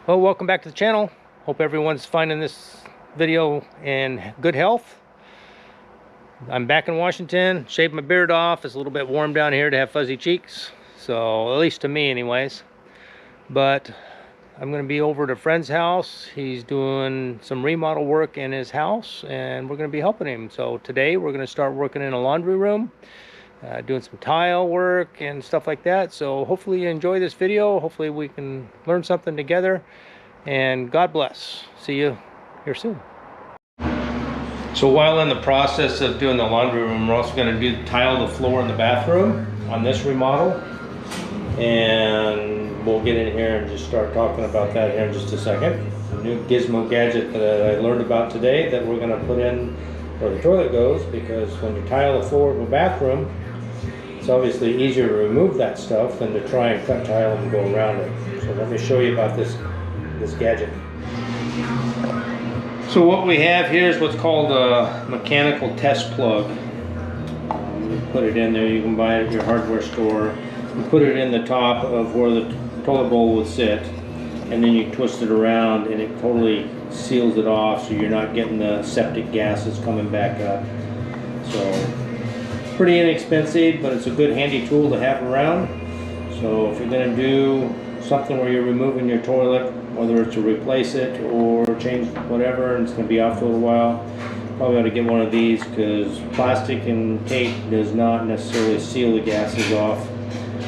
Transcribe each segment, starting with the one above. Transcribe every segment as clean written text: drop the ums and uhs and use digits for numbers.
Well, welcome back to the channel. Hope everyone's finding this video in good health. I'm back in Washington, shaved my beard off. It's a little bit warm down here to have fuzzy cheeks, so at least to me anyways. But I'm going to be over at a friend's house. He's doing some remodel work in his house and we're going to be helping him. So today we're going to start working in a laundry room, doing some tile work and stuff like that. So hopefully you enjoy this video. Hopefully we can learn something together. And God bless. See you here soon. So while in the process of doing the laundry room, we're also going to tile the floor in the bathroom on this remodel. And we'll get in here and just start talking about that here in just a second. A new gizmo gadget that I learned about today that we're going to put in where the toilet goes, because when you tile the floor of a bathroom, it's obviously easier to remove that stuff than to try and cut tile and go around it. So let me show you about this gadget. So what we have here is what's called a mechanical test plug. You put it in there, you can buy it at your hardware store. You put it in the top of where the toilet bowl would sit, and then you twist it around and it totally seals it off so you're not getting the septic gases coming back up. So pretty inexpensive, but it's a good handy tool to have around. So if you're going to do something where you're removing your toilet, whether it's to replace it or change whatever, and it's going to be off for a little while, probably ought to get one of these, because plastic and tape does not necessarily seal the gases off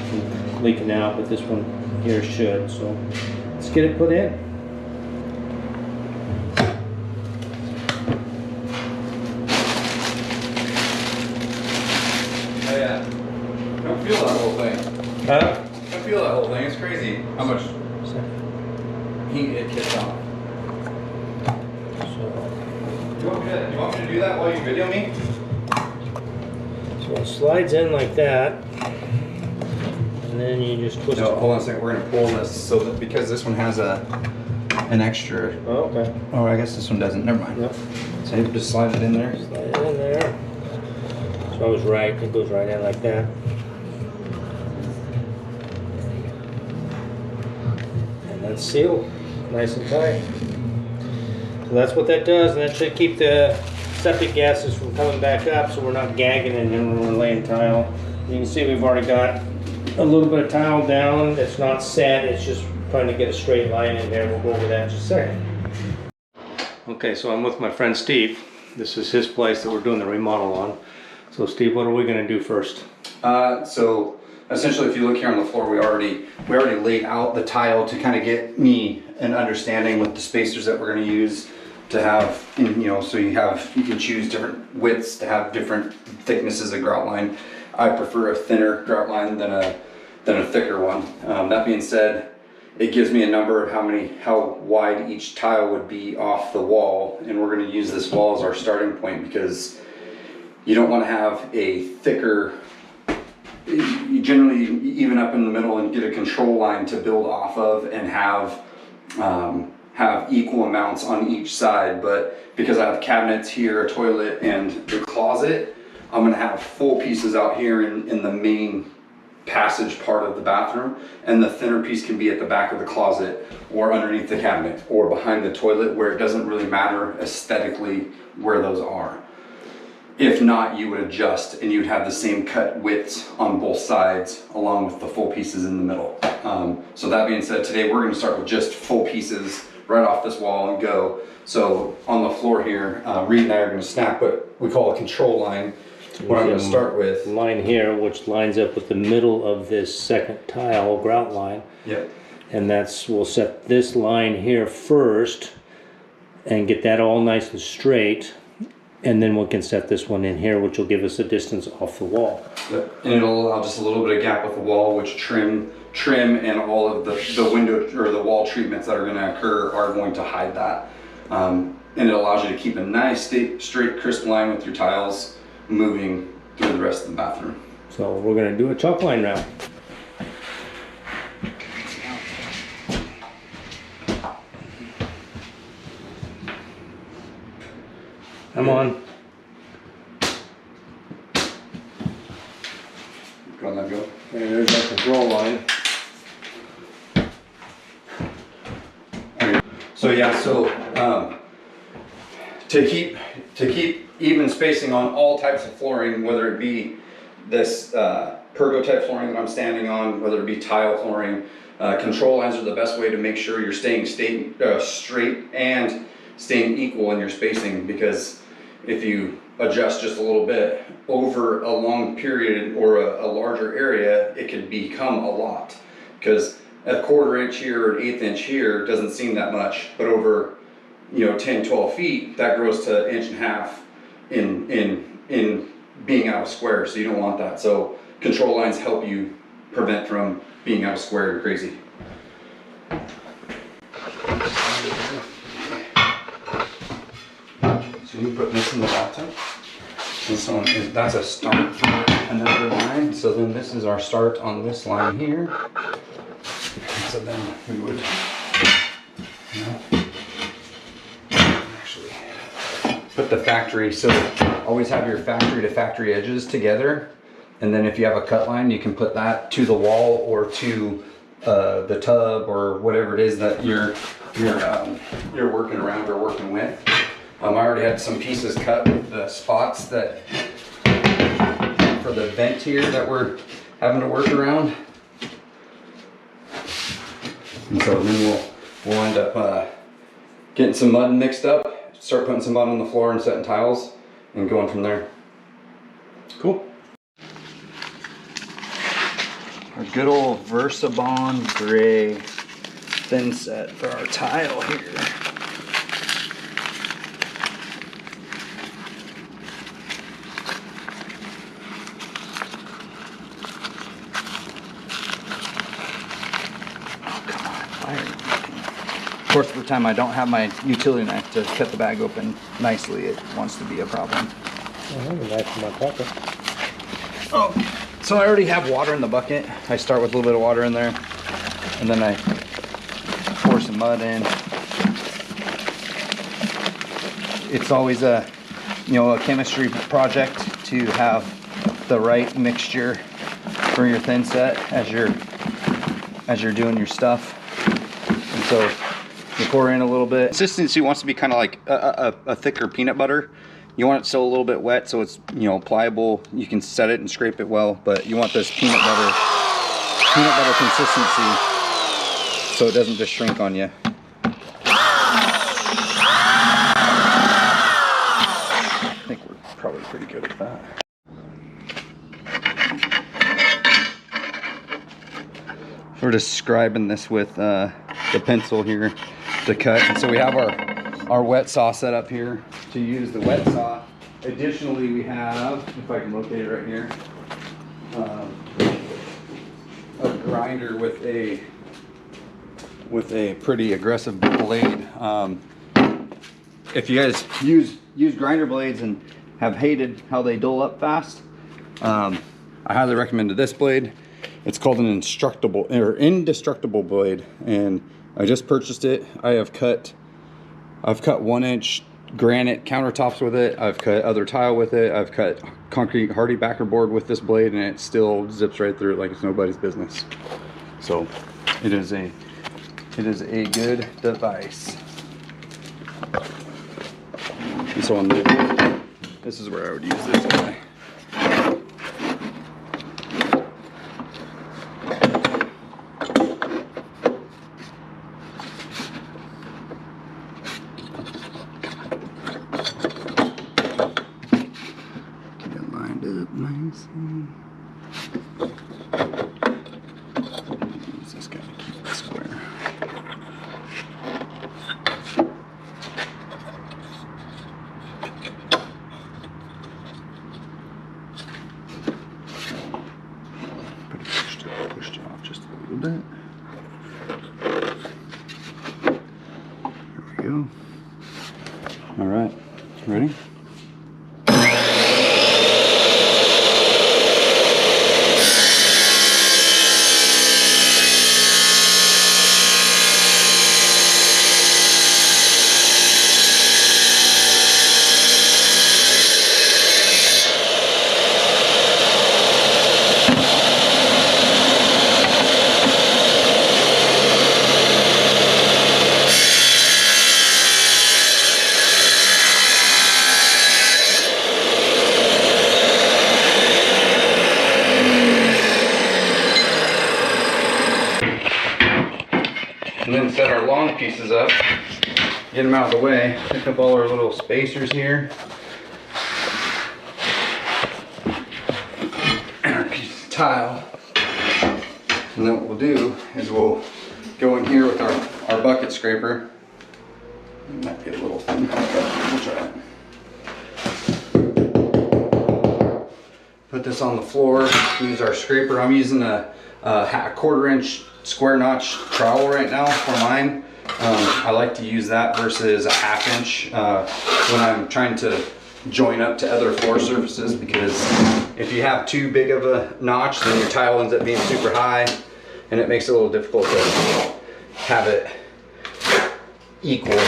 from leaking out, but this one here should. So let's get it put in. Oh yeah, don't feel that whole thing. Huh? Don't feel that whole thing. It's crazy how much heat it gets on. You want me to do that while you video me? So it slides in like that, and then you just twist it. No, hold on a second. We're gonna pull this so that, because this one has an extra. Oh, okay. Oh, I guess this one doesn't. Never mind. Yep. So you just slide it in there. Slide it in there. So I was right. It goes right in like that. And that's sealed, nice and tight. So that's what that does, and that should keep the septic gases from coming back up, so we're not gagging in here when we're laying tile. You can see we've already got a little bit of tile down. It's not set, it's just trying to get a straight line in there. We'll go over that in just a second. Okay, so I'm with my friend Steve. This is his place that we're doing the remodel on. So Steve, what are we gonna do first? So essentially, if you look here on the floor, we already laid out the tile to kind of get me an understanding with the spacers that we're going to use to have, so you can choose different widths to have different thicknesses of grout line. I prefer a thinner grout line than a thicker one. That being said, it gives me a number of how wide each tile would be off the wall, and we're going to use this wall as our starting point, because you don't want to have a thicker. You generally even up in the middle and get a control line to build off of and have equal amounts on each side. But because I have cabinets here, a toilet, and the closet, I'm going to have full pieces out here in the main passage part of the bathroom, and the thinner piece can be at the back of the closet or underneath the cabinet or behind the toilet, where it doesn't really matter aesthetically where those are. If not, you would adjust and you'd have the same cut widths on both sides along with the full pieces in the middle. So that being said, today we're going to start with just full pieces right off this wall and go. So on the floor here, Reed and I are going to snap what we call a control line. What I'm going to start with. Line here, which lines up with the middle of this second tile grout line. Yep. And we'll set this line here first and get that all nice and straight. And then we can set this one in here, which will give us a distance off the wall. Yep. And it'll allow just a little bit of gap with the wall, which trim and all of the window or the wall treatments that are going to occur are going to hide that. And it allows you to keep a nice, straight, crisp line with your tiles moving through the rest of the bathroom. So we're going to do a chalk line round. Come on. Go on, let go. And there's our control line. So yeah, so to keep even spacing on all types of flooring, whether it be this pergo type flooring that I'm standing on, whether it be tile flooring, control lines are the best way to make sure you're staying straight and staying equal in your spacing, because if you adjust just a little bit over a long period or a larger area, it can become a lot, because a 1/4 inch here or an 1/8 inch here doesn't seem that much, but over 10, 12 feet, that grows to 1.5 inches in being out of square. So you don't want that. So control lines help you prevent from being out of square and crazy. So you put this in the bathtub. This one that's a start for another line. So then this is our start on this line here. So then we would actually put the factory, so always have your factory to factory edges together, and then if you have a cut line, you can put that to the wall or to the tub or whatever it is that you're working around or working with. I already had some pieces cut with the spots that for the vent here that we're having to work around. And so then we'll end up getting some mud mixed up, start putting some mud on the floor and setting tiles and going from there. Cool. Our good old VersaBond gray thin set for our tile here. Of course, for the time I don't have my utility knife to cut the bag open nicely, it wants to be a problem. I have a knife in my pocket. Oh, so I already have water in the bucket. I start with a little bit of water in there, and then I pour some mud in. It's always a chemistry project to have the right mixture for your thin set as you're doing your stuff. And so you pour in a little bit. Consistency wants to be kind of like a thicker peanut butter. You want it still a little bit wet so it's pliable. You can set it and scrape it well, but you want this peanut butter consistency so it doesn't just shrink on you. I think we're probably pretty good at that. We're describing this with the pencil here to cut. And so we have our wet saw set up here to use the wet saw. Additionally, we have, if I can locate it right here, a grinder with a pretty aggressive blade. If you guys use grinder blades and have hated how they dull up fast, I highly recommend this blade. It's called an indestructible blade, and I just purchased it. I've cut 1-inch granite countertops with it. I've cut other tile with it. I've cut concrete hardy backer board with this blade, and it still zips right through it like it's nobody's business. So it is a good device. And so on this is where I would use this guy. Use this guy to keep it square. Pushed it off just a little bit. There we go. All right, ready? And then set our long pieces up, get them out of the way, pick up all our little spacers here. And our piece of tile. And then what we'll do is we'll go in here with our bucket scraper. It might be a little thin, we'll try it. Put this on the floor, use our scraper. I'm using a 1/4 inch square notch trowel right now for mine. I like to use that versus a 1/2 inch when I'm trying to join up to other floor surfaces, because if you have too big of a notch, then your tile ends up being super high and it makes it a little difficult to have it equal.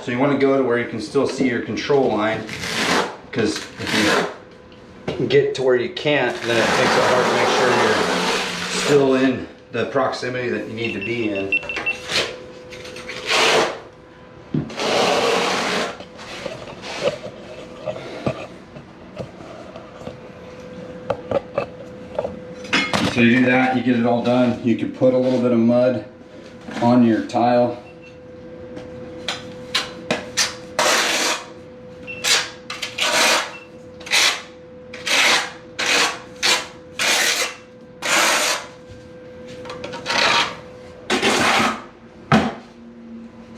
So you want to go to where you can still see your control line, because if you get to where you can't, then it makes it hard to make sure you're still in the proximity that you need to be in. So you do that, you get it all done. You can put a little bit of mud on your tile.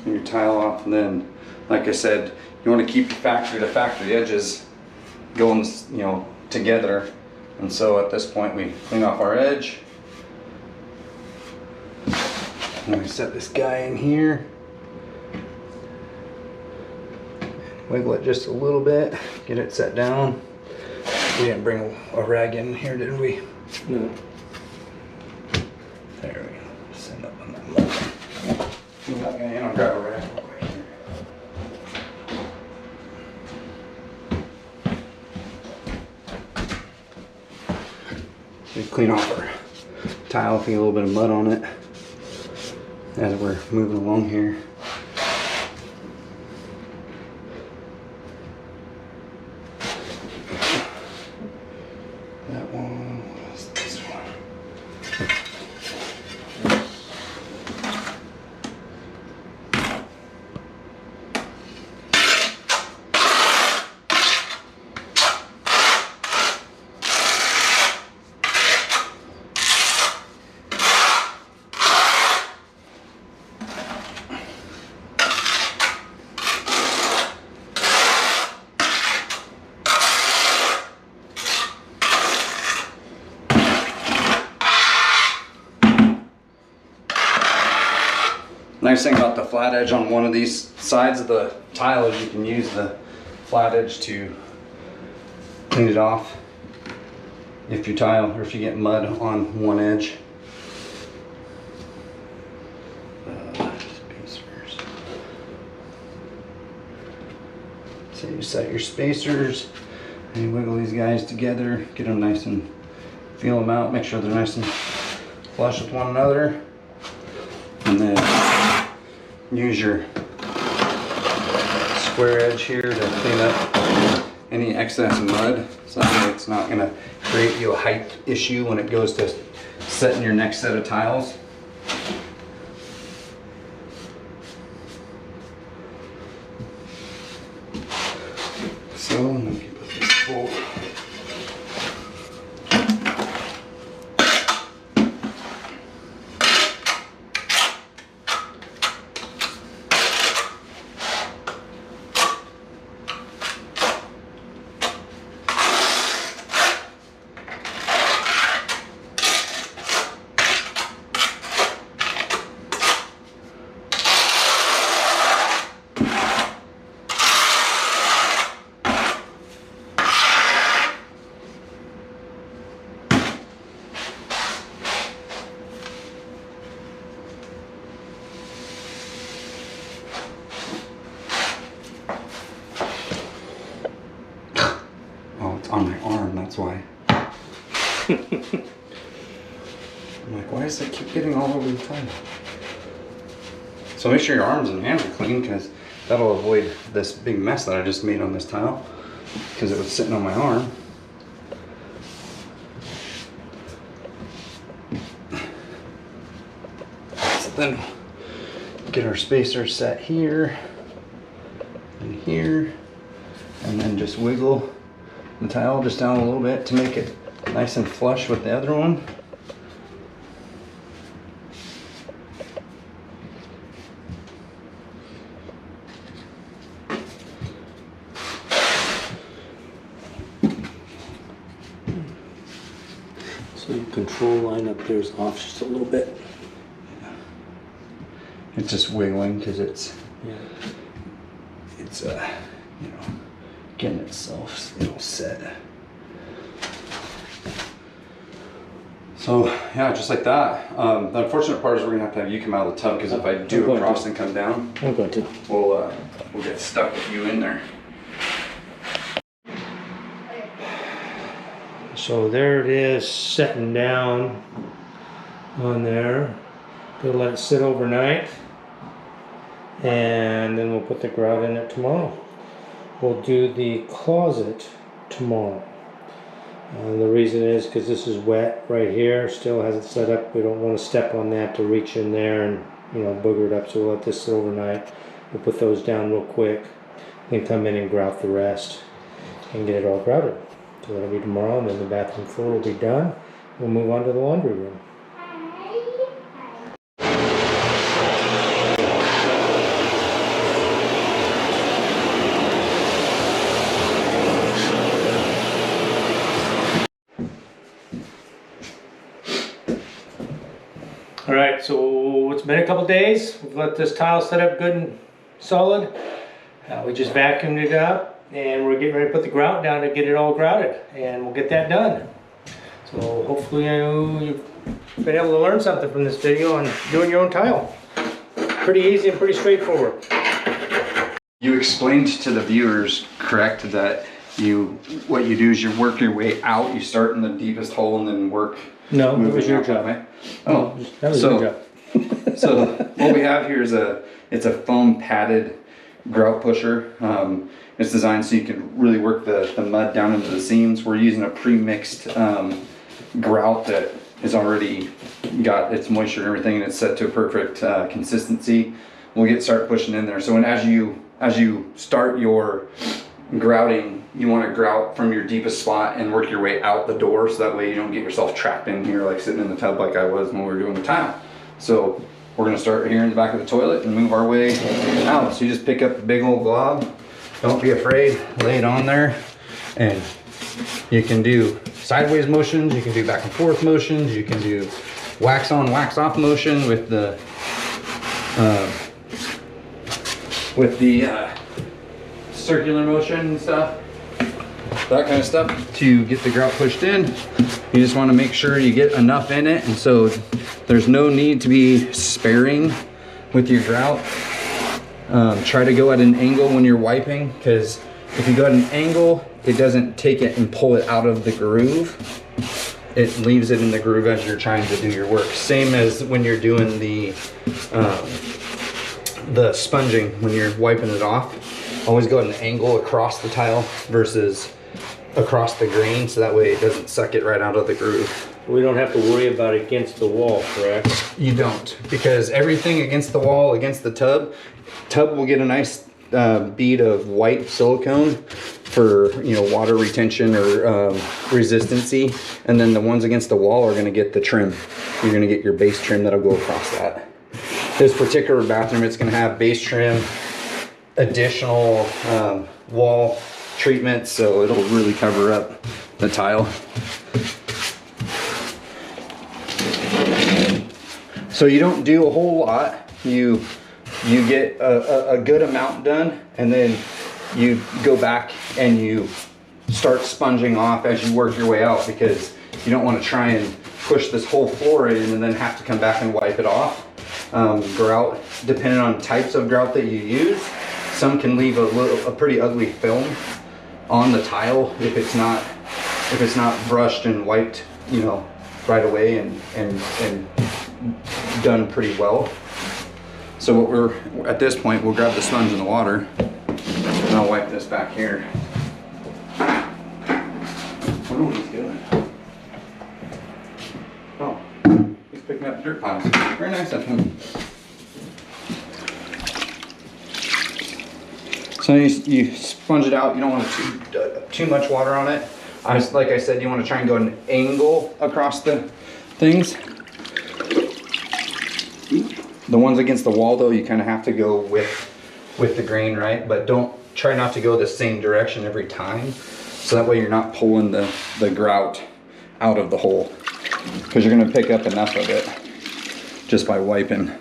Your tile off, and then, like I said, you want to keep your factory to factory edges going, you know, together. And so at this point we clean off our edge. And we set this guy in here. Wiggle it just a little bit, get it set down. We didn't bring a rag in here, did we? No. There we go. Send up on that mud. Move that guy in, I'll grab a rag real quick here. We clean off our tile, get a little bit of mud on it as we're moving along here. That one was this one. Nice thing about the flat edge on one of these sides of the tile is you can use the flat edge to clean it off if your tile, or if you get mud on one edge. Spacers. So you set your spacers and you wiggle these guys together, get them nice and feel them out, make sure they're nice and flush with one another, and then use your square edge here to clean up any excess mud, so that way it's not going to create you a height issue when it goes to setting your next set of tiles. So let me put this full. on my arm, that's why. I'm like, why does it keep getting all over the tile? So make sure your arms and hands are clean, because that'll avoid this big mess that I just made on this tile, because it was sitting on my arm. So then get our spacers set here and here, and then just wiggle the tile just down a little bit to make it nice and flush with the other one. So your control line up there is off just a little bit. It's just wiggling because it's Yeah. you know, getting itself set. So yeah, just like that. The unfortunate part is we're gonna have you come out of the tub, because if I do a cross and come down, I'm going to. we'll get stuck with you in there. So there it is, setting down on there. Gonna let it sit overnight, and then we'll put the grout in it tomorrow. We'll do the closet tomorrow. And the reason is because this is wet right here, still has it set up. We don't want to step on that to reach in there and, you know, booger it up. So we'll let this sit overnight. We'll put those down real quick, then come in and grout the rest and get it all grouted. So that'll be tomorrow, and then the bathroom floor will be done. We'll move on to the laundry room. All right, so it's been a couple days. We've let this tile set up good and solid. We just vacuumed it up, and we're getting ready to put the grout down to get it all grouted, and we'll get that done. So hopefully you've been able to learn something from this video on doing your own tile. Pretty easy and pretty straightforward. You explained to the viewers, correct, that what you do is you work your way out. You start in the deepest hole and then work. No, that was your job. Oh, that was your job. So what we have here is it's a foam padded grout pusher. It's designed so you can really work the mud down into the seams. We're using a pre-mixed grout that has already got its moisture and everything, and it's set to a perfect consistency. We'll start pushing in there. So as you start your grouting, you want to grout from your deepest spot and work your way out the door, so that way you don't get yourself trapped in here like sitting in the tub like I was when we were doing the tile. So we're going to start here in the back of the toilet and move our way out. So you just pick up the big old glob, don't be afraid, lay it on there, and you can do sideways motions, you can do back and forth motions, you can do wax on, wax off motion with the circular motion and stuff, that kind of stuff, to get the grout pushed in. You just want to make sure you get enough in it, and so there's no need to be sparing with your grout. Try to go at an angle when you're wiping, because if you go at an angle, it doesn't take it and pull it out of the groove. It leaves it in the groove as you're trying to do your work. Same as when you're doing the sponging, when you're wiping it off. Always go at an angle across the tile versus across the grain, so that way it doesn't suck it right out of the groove. We don't have to worry about it against the wall, correct? You don't, because everything against the wall, against the tub will get a nice bead of white silicone for, you know, water retention or resistancy, and then the ones against the wall are going to get the trim. You're going to get your base trim that'll go across that. This particular bathroom, it's going to have base trim, additional wall treatment, so it'll really cover up the tile. So you don't do a whole lot. You get a good amount done, and then you go back and you start sponging off as you work your way out, because you don't want to try and push this whole floor in and then have to come back and wipe it off. Grout, depending on types of grout that you use, some can leave a pretty ugly film on the tile if it's not if it's not brushed and wiped, you know, right away and done pretty well. So what we're, at this point, we'll grab the sponge and the water, and I'll wipe this back here. I wonder what he's doing. Oh, he's picking up dirt piles. Very nice of him. So you sponge it out. You don't want too much water on it. Like I said, you want to try and go an angle across the things. The ones against the wall, though, you kind of have to go with the grain, right? But don't try not to go the same direction every time, so that way you're not pulling the grout out of the hole, because you're going to pick up enough of it just by wiping.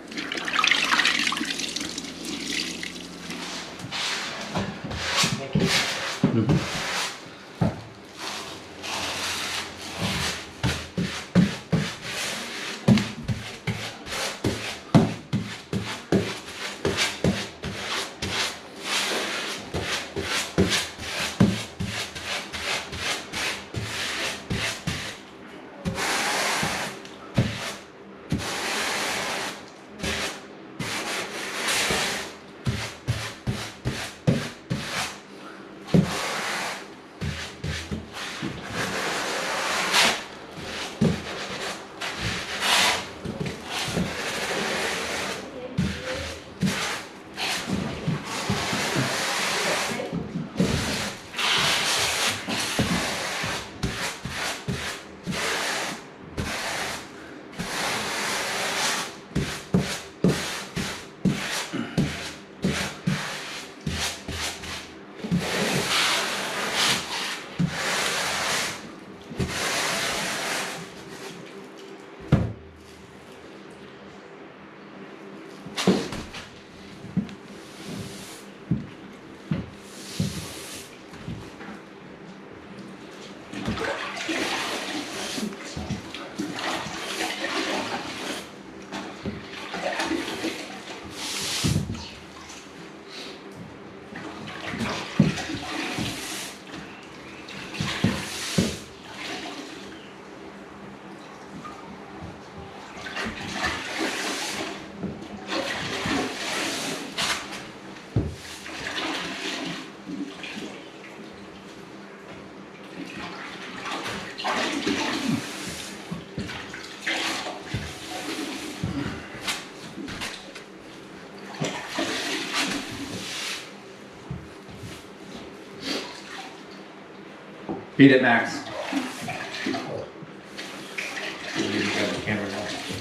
Beat it, Max.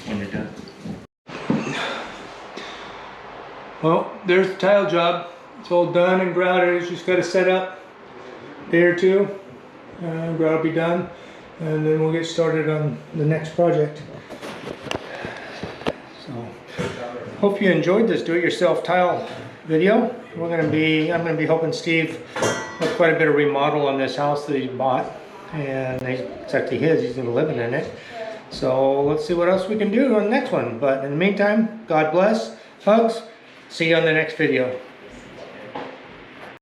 When you're done. Well, there's the tile job. It's all done and grouted. It's just got to set up a day or two. Grout will be done, and then we'll get started on the next project. So, hope you enjoyed this do-it-yourself tile video. I'm gonna be helping Steve with quite a bit of remodel on this house that he bought, and it's actually his. He's gonna live in it. So let's see what else we can do on the next one. But in the meantime, God bless, hugs. See you on the next video.